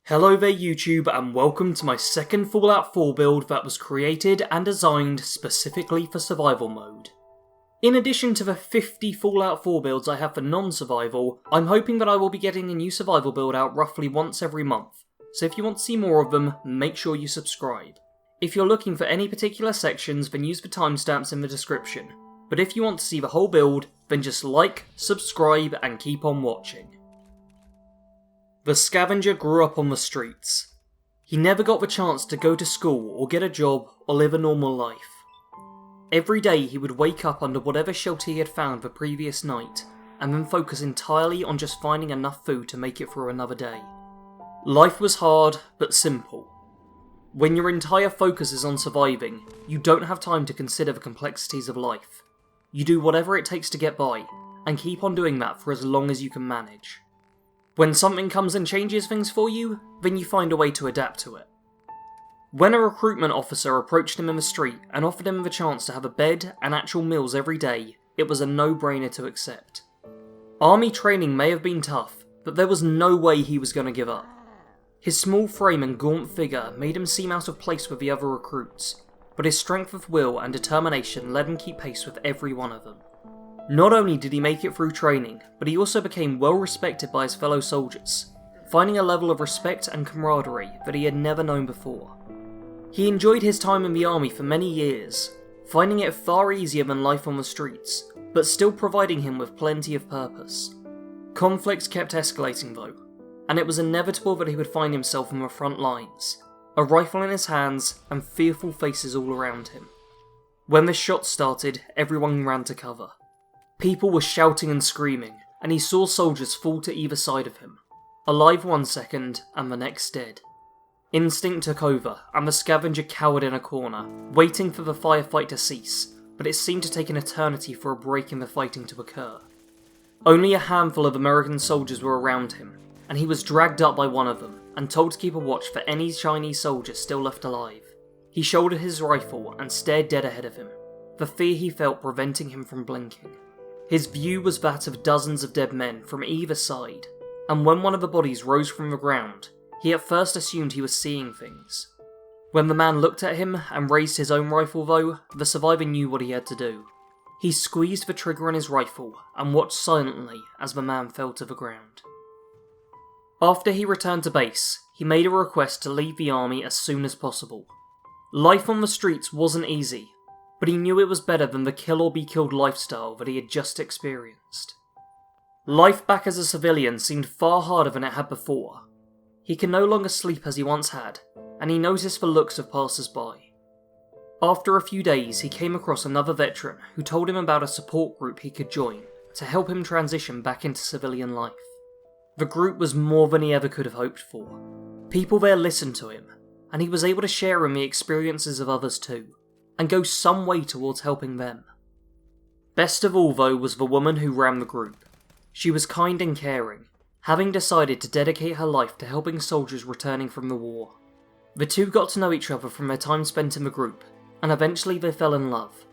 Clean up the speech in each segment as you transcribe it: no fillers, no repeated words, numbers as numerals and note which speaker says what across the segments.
Speaker 1: Hello there YouTube and welcome to my second Fallout 4 build that was created and designed specifically for survival mode. In addition to the 50 Fallout 4 builds I have for non-survival, I'm hoping that I will be getting a new survival build out roughly once every month, so if you want to see more of them, make sure you subscribe. If you're looking for any particular sections, then use the timestamps in the description, but if you want to see the whole build, then just like, subscribe and keep on watching. The Scavenger grew up on the streets. He never got the chance to go to school or get a job or live a normal life. Every day he would wake up under whatever shelter he had found the previous night, and then focus entirely on just finding enough food to make it through another day. Life was hard, but simple. When your entire focus is on surviving, you don't have time to consider the complexities of life. You do whatever it takes to get by, and keep on doing that for as long as you can manage. When something comes and changes things for you, then you find a way to adapt to it. When a recruitment officer approached him in the street and offered him the chance to have a bed and actual meals every day, it was a no-brainer to accept. Army training may have been tough, but there was no way he was going to give up. His small frame and gaunt figure made him seem out of place with the other recruits, but his strength of will and determination let him keep pace with every one of them. Not only did he make it through training, but he also became well respected by his fellow soldiers, finding a level of respect and camaraderie that he had never known before. He enjoyed his time in the army for many years, finding it far easier than life on the streets, but still providing him with plenty of purpose. Conflicts kept escalating though, and it was inevitable that he would find himself on the front lines, a rifle in his hands and fearful faces all around him. When the shots started, everyone ran to cover. People were shouting and screaming, and he saw soldiers fall to either side of him, alive one second and the next dead. Instinct took over, and the Scavenger cowered in a corner, waiting for the firefight to cease, but it seemed to take an eternity for a break in the fighting to occur. Only a handful of American soldiers were around him, and he was dragged up by one of them, and told to keep a watch for any Chinese soldiers still left alive. He shouldered his rifle and stared dead ahead of him, the fear he felt preventing him from blinking. His view was that of dozens of dead men from either side, and when one of the bodies rose from the ground, he at first assumed he was seeing things. When the man looked at him and raised his own rifle though, the survivor knew what he had to do. He squeezed the trigger on his rifle and watched silently as the man fell to the ground. After he returned to base, he made a request to leave the army as soon as possible. Life on the streets wasn't easy, but he knew it was better than the kill or be killed lifestyle that he had just experienced. Life back as a civilian seemed far harder than it had before. He could no longer sleep as he once had, and he noticed the looks of passers-by. After a few days, he came across another veteran who told him about a support group he could join to help him transition back into civilian life. The group was more than he ever could have hoped for. People there listened to him, and he was able to share in the experiences of others too, and go some way towards helping them. Best of all though was the woman who ran the group. She was kind and caring, having decided to dedicate her life to helping soldiers returning from the war. The two got to know each other from their time spent in the group, and eventually they fell in love.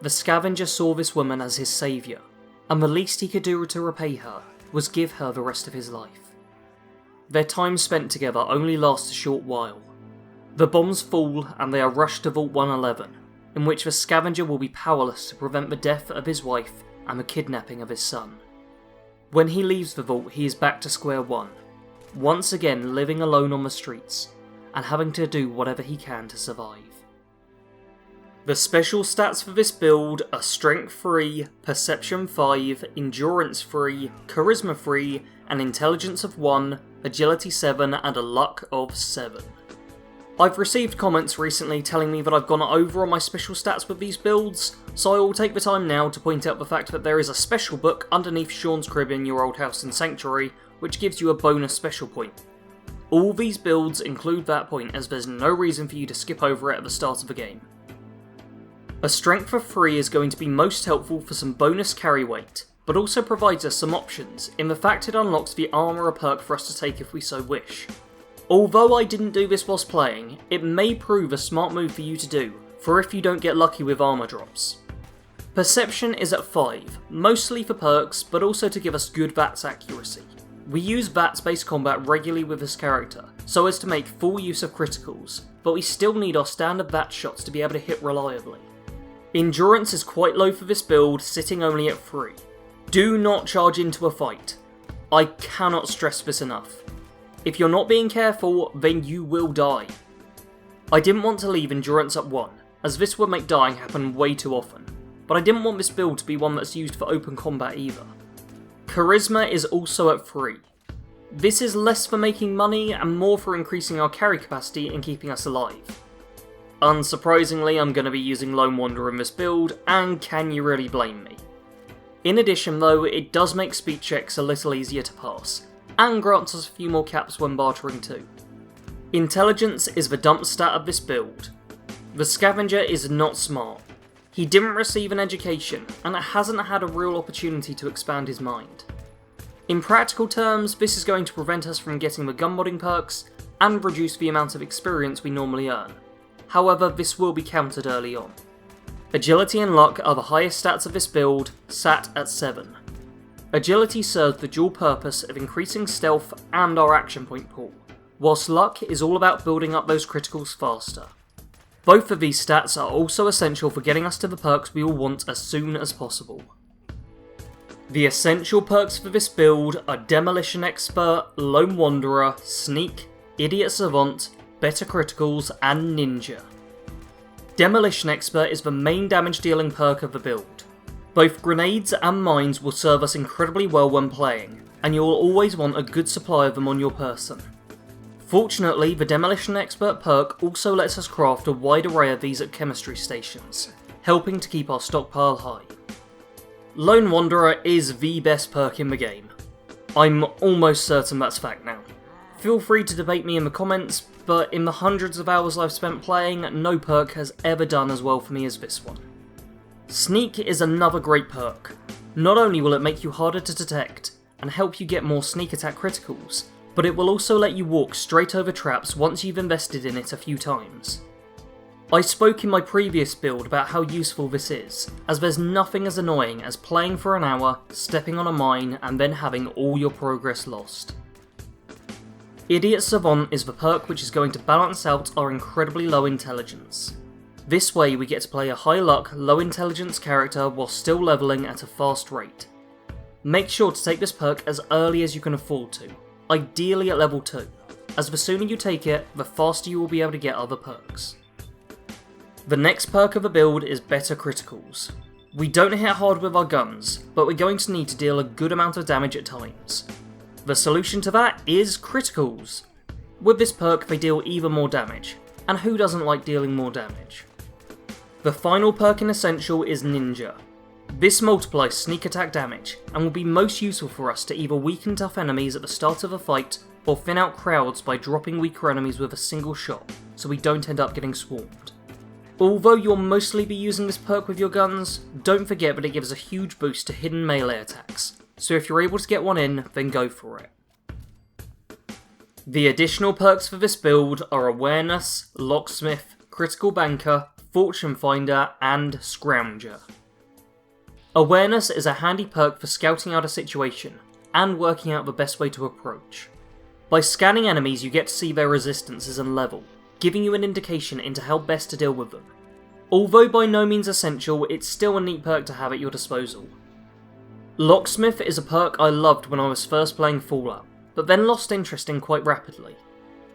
Speaker 1: The Scavenger saw this woman as his saviour, and the least he could do to repay her was give her the rest of his life. Their time spent together only lasts a short while. The bombs fall and they are rushed to Vault 111, in which the Scavenger will be powerless to prevent the death of his wife and the kidnapping of his son. When he leaves the vault, he is back to square one, once again living alone on the streets, and having to do whatever he can to survive. The special stats for this build are Strength 3, Perception 5, Endurance 3, Charisma 3, and Intelligence of 1, Agility 7, and a Luck of 7. I've received comments recently telling me that I've gone over on my special stats with these builds, so I will take the time now to point out the fact that there is a special book underneath Sean's crib in your old house in Sanctuary, which gives you a bonus special point. All these builds include that point, as there's no reason for you to skip over it at the start of the game. A Strength of 3 is going to be most helpful for some bonus carry weight, but also provides us some options in the fact it unlocks the Armourer perk for us to take if we so wish. Although I didn't do this whilst playing, it may prove a smart move for you to do, for if you don't get lucky with armour drops. Perception is at 5, mostly for perks, but also to give us good VATS accuracy. We use VATS-based combat regularly with this character, so as to make full use of criticals, but we still need our standard VATS shots to be able to hit reliably. Endurance is quite low for this build, sitting only at 3. Do not charge into a fight. I cannot stress this enough. If you're not being careful, then you will die. I didn't want to leave endurance at 1, as this would make dying happen way too often, but I didn't want this build to be one that's used for open combat either. Charisma is also at 3. This is less for making money and more for increasing our carry capacity and keeping us alive. Unsurprisingly, I'm going to be using Lone Wanderer in this build, and can you really blame me? In addition though, it does make speed checks a little easier to pass, and grants us a few more caps when bartering too. Intelligence is the dump stat of this build. The Scavenger is not smart. He didn't receive an education, and hasn't had a real opportunity to expand his mind. In practical terms, this is going to prevent us from getting the gun modding perks, and reduce the amount of experience we normally earn. However, this will be countered early on. Agility and Luck are the highest stats of this build, sat at 7. Agility serves the dual purpose of increasing stealth and our action point pool, whilst Luck is all about building up those criticals faster. Both of these stats are also essential for getting us to the perks we will want as soon as possible. The essential perks for this build are Demolition Expert, Lone Wanderer, Sneak, Idiot Savant, Better Criticals, and Ninja. Demolition Expert is the main damage dealing perk of the build. Both grenades and mines will serve us incredibly well when playing, and you will always want a good supply of them on your person. Fortunately, the Demolition Expert perk also lets us craft a wide array of these at chemistry stations, helping to keep our stockpile high. Lone Wanderer is the best perk in the game. I'm almost certain that's fact now. Feel free to debate me in the comments, but in the hundreds of hours I've spent playing, no perk has ever done as well for me as this one. Sneak is another great perk. Not only will it make you harder to detect, and help you get more sneak attack criticals, but it will also let you walk straight over traps once you've invested in it a few times. I spoke in my previous build about how useful this is, as there's nothing as annoying as playing for an hour, stepping on a mine, and then having all your progress lost. Idiot Savant is the perk which is going to balance out our incredibly low intelligence. This way we get to play a high luck, low intelligence character while still levelling at a fast rate. Make sure to take this perk as early as you can afford to, ideally at level 2, as the sooner you take it, the faster you will be able to get other perks. The next perk of the build is Better Criticals. We don't hit hard with our guns, but we're going to need to deal a good amount of damage at times. The solution to that is Criticals. With this perk they deal even more damage, and who doesn't like dealing more damage? The final perk in Essential is Ninja. This multiplies sneak attack damage, and will be most useful for us to either weaken tough enemies at the start of a fight, or thin out crowds by dropping weaker enemies with a single shot, so we don't end up getting swarmed. Although you'll mostly be using this perk with your guns, don't forget that it gives a huge boost to hidden melee attacks, so if you're able to get one in, then go for it. The additional perks for this build are Awareness, Locksmith, Critical Banker, Fortune Finder, and Scavenger. Awareness is a handy perk for scouting out a situation, and working out the best way to approach. By scanning enemies you get to see their resistances and level, giving you an indication into how best to deal with them. Although by no means essential, it's still a neat perk to have at your disposal. Locksmith is a perk I loved when I was first playing Fallout, but then lost interest in quite rapidly.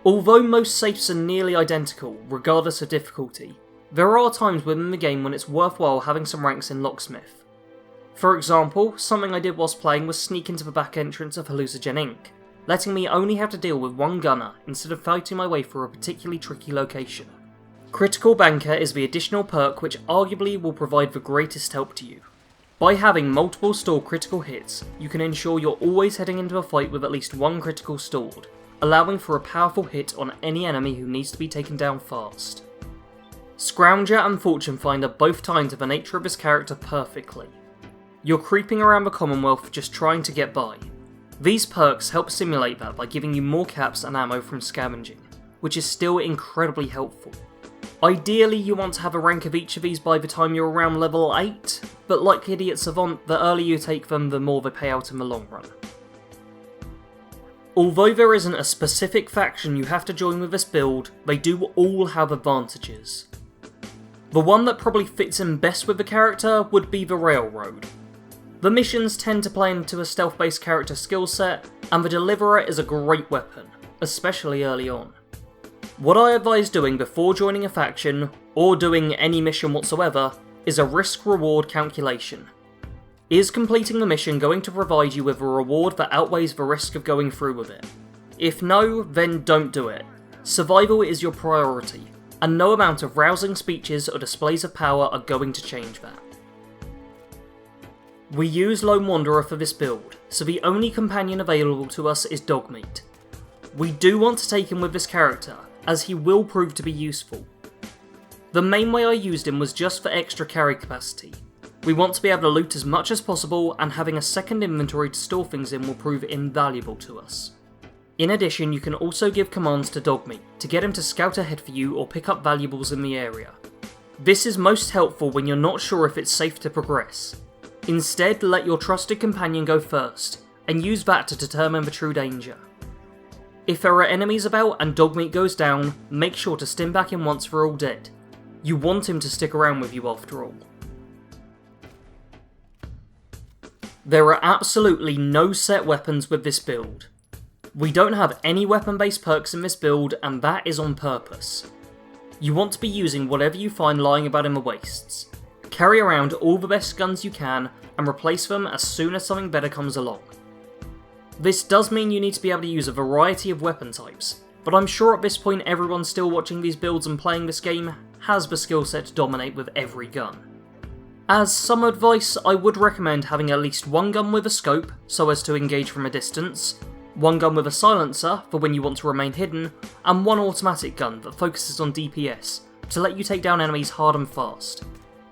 Speaker 1: Although most safes are nearly identical, regardless of difficulty, there are times within the game when it's worthwhile having some ranks in Locksmith. For example, something I did whilst playing was sneak into the back entrance of Hallucinogen Inc., letting me only have to deal with one gunner instead of fighting my way through a particularly tricky location. Critical Banker is the additional perk which arguably will provide the greatest help to you. By having multiple stored critical hits, you can ensure you're always heading into a fight with at least one critical stored, allowing for a powerful hit on any enemy who needs to be taken down fast. Scavenger and Fortune Finder both tie into the nature of this character perfectly. You're creeping around the Commonwealth just trying to get by. These perks help simulate that by giving you more caps and ammo from scavenging, which is still incredibly helpful. Ideally you want to have a rank of each of these by the time you're around level 8, but like Idiot Savant, the earlier you take them the more they pay out in the long run. Although there isn't a specific faction you have to join with this build, they do all have advantages. The one that probably fits in best with the character would be the Railroad. The missions tend to play into a stealth-based character skill set, and the Deliverer is a great weapon, especially early on. What I advise doing before joining a faction, or doing any mission whatsoever, is a risk-reward calculation. Is completing the mission going to provide you with a reward that outweighs the risk of going through with it? If no, then don't do it. Survival is your priority, and no amount of rousing speeches or displays of power are going to change that. We use Lone Wanderer for this build, so the only companion available to us is Dogmeat. We do want to take him with this character, as he will prove to be useful. The main way I used him was just for extra carry capacity. We want to be able to loot as much as possible, and having a second inventory to store things in will prove invaluable to us. In addition, you can also give commands to Dogmeat to get him to scout ahead for you or pick up valuables in the area. This is most helpful when you're not sure if it's safe to progress. Instead, let your trusted companion go first, and use that to determine the true danger. If there are enemies about and Dogmeat goes down, make sure to stim back in once they're all dead. You want him to stick around with you after all. There are absolutely no set weapons with this build. We don't have any weapon-based perks in this build, and that is on purpose. You want to be using whatever you find lying about in the wastes. Carry around all the best guns you can, and replace them as soon as something better comes along. This does mean you need to be able to use a variety of weapon types, but I'm sure at this point everyone still watching these builds and playing this game has the skill set to dominate with every gun. As some advice, I would recommend having at least one gun with a scope, so as to engage from a distance, one gun with a silencer, for when you want to remain hidden, and one automatic gun that focuses on DPS, to let you take down enemies hard and fast.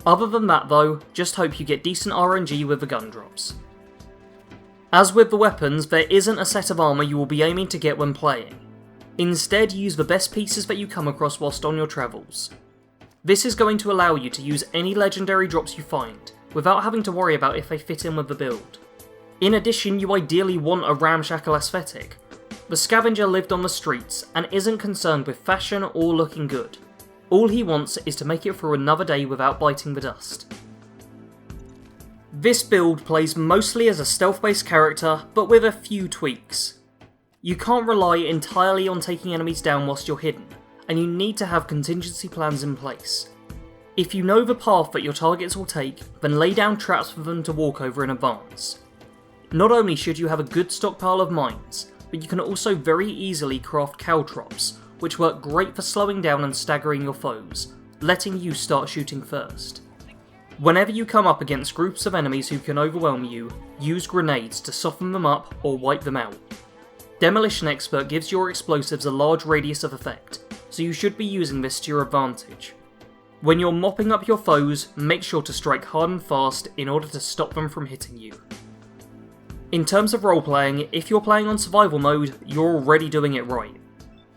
Speaker 1: Other than that though, just hope you get decent RNG with the gun drops. As with the weapons, there isn't a set of armour you will be aiming to get when playing. Instead, use the best pieces that you come across whilst on your travels. This is going to allow you to use any legendary drops you find, without having to worry about if they fit in with the build. In addition, you ideally want a ramshackle aesthetic. The Scavenger lived on the streets, and isn't concerned with fashion or looking good. All he wants is to make it through another day without biting the dust. This build plays mostly as a stealth-based character, but with a few tweaks. You can't rely entirely on taking enemies down whilst you're hidden, and you need to have contingency plans in place. If you know the path that your targets will take, then lay down traps for them to walk over in advance. Not only should you have a good stockpile of mines, but you can also very easily craft caltrops, which work great for slowing down and staggering your foes, letting you start shooting first. Whenever you come up against groups of enemies who can overwhelm you, use grenades to soften them up or wipe them out. Demolition Expert gives your explosives a large radius of effect, so you should be using this to your advantage. When you're mopping up your foes, make sure to strike hard and fast in order to stop them from hitting you. In terms of roleplaying, if you're playing on survival mode, you're already doing it right.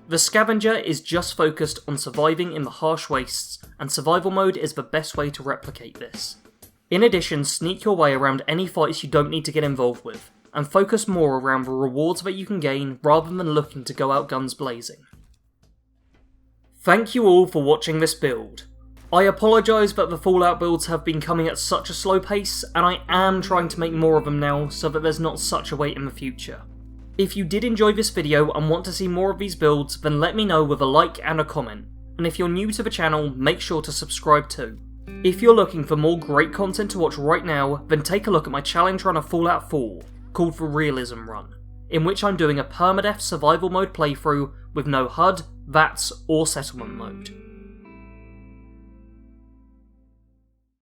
Speaker 1: The Scavenger is just focused on surviving in the harsh wastes, and survival mode is the best way to replicate this. In addition, sneak your way around any fights you don't need to get involved with, and focus more around the rewards that you can gain rather than looking to go out guns blazing. Thank you all for watching this build. I apologise that the Fallout builds have been coming at such a slow pace, and I am trying to make more of them now so that there's not such a wait in the future. If you did enjoy this video and want to see more of these builds, then let me know with a like and a comment, and if you're new to the channel, make sure to subscribe too. If you're looking for more great content to watch right now, then take a look at my challenge run of Fallout 4, called the Realism Run, in which I'm doing a permadeath survival mode playthrough with no HUD, VATS or settlement mode.